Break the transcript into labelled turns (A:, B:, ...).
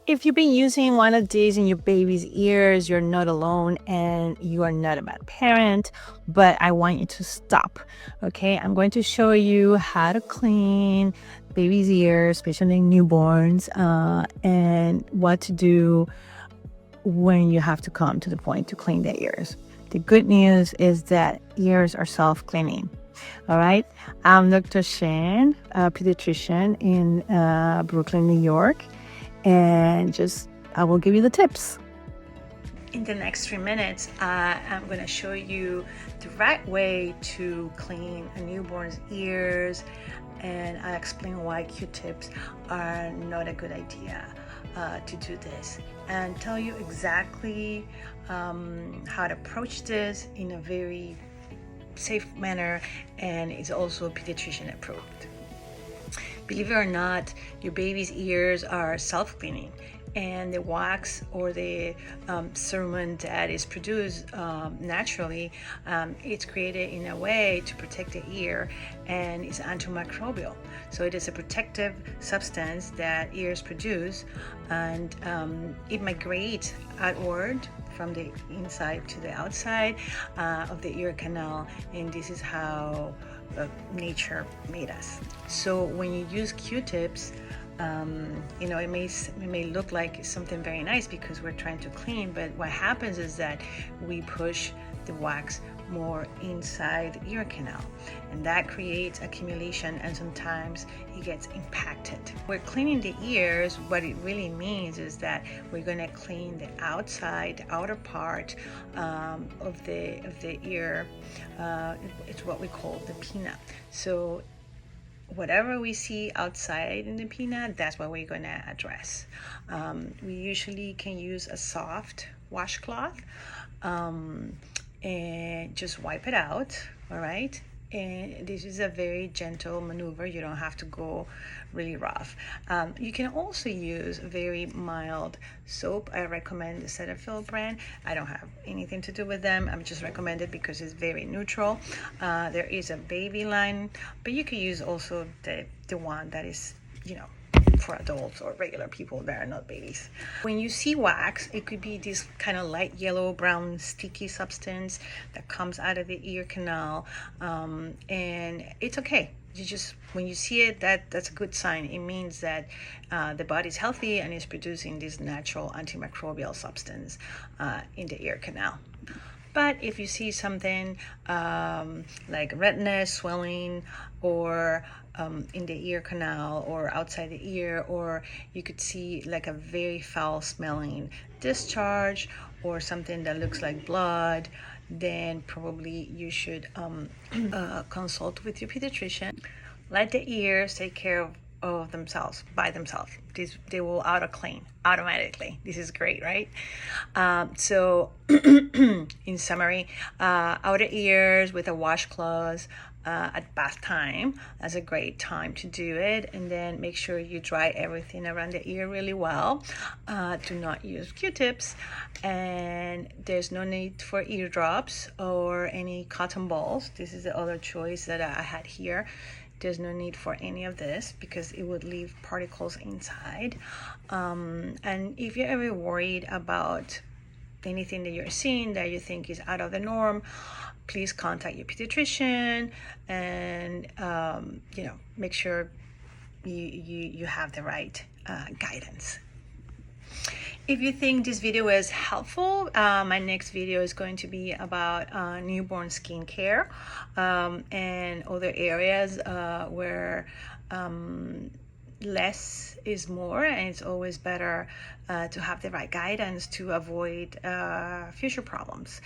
A: If you've been using one of these in your baby's ears, you're not alone and you are not a bad parent, but I want you to stop. Okay, I'm going to show you how to clean baby's ears, especially newborns, and what to do when you have to come to the point to clean their ears. The good news is that ears are self-cleaning. All right, I'm Dr. Shin, a pediatrician in Brooklyn, New York, and I will give you the tips. In the next 3 minutes, I'm going to show you the right way to clean a newborn's ears, and I explain why Q-tips are not a good idea to do this, and tell you exactly how to approach this in a very safe manner, and it's also pediatrician approved. Believe it or not, your baby's ears are self-cleaning, and the wax or the cerumen that is produced naturally, it's created in a way to protect the ear, and it's antimicrobial. So it is a protective substance that ears produce, and it migrates outward from the inside to the outside of the ear canal, and this is how nature made us. So when you use Q-tips, it may look like something very nice because we're trying to clean, but what happens is that we push the wax more inside the ear canal, and that creates accumulation, and sometimes it gets impacted. We're cleaning the ears. What it really means is that we're going to clean the outside, the outer part of the ear. It's what we call the pinna. So whatever we see outside in the pinna, that's what we're going to address. We usually can use a soft washcloth and just wipe it out, all right? And this is a very gentle maneuver. You don't have to go really rough. You can also use very mild soap. I recommend the Cetaphil brand. I don't have anything to do with them. I'm just recommend it because it's very neutral. There is a baby line, but you can use also the one that is, for adults or regular people that are not babies. When you see wax, it could be this kind of light yellow, brown, sticky substance that comes out of the ear canal, and it's okay. When you see it, that's a good sign. It means that the body's healthy and is producing this natural antimicrobial substance in the ear canal. But if you see something like redness, swelling, or in the ear canal or outside the ear, or you could see like a very foul smelling discharge or something that looks like blood, then probably you should consult with your pediatrician. Let the ears take care of themselves by themselves. They will auto clean automatically. This is great, right? So in summary, outer ears with a washcloth at bath time, that's a great time to do it. And then make sure you dry everything around the ear really well. Do not use Q-tips, and there's no need for eardrops or any cotton balls. This is the other choice that I had here. There's no need for any of this because it would leave particles inside. And if you're ever worried about anything that you're seeing that you think is out of the norm, please contact your pediatrician and make sure you have the right guidance. If you think this video is helpful, my next video is going to be about newborn skincare and other areas where less is more, and it's always better to have the right guidance to avoid future problems.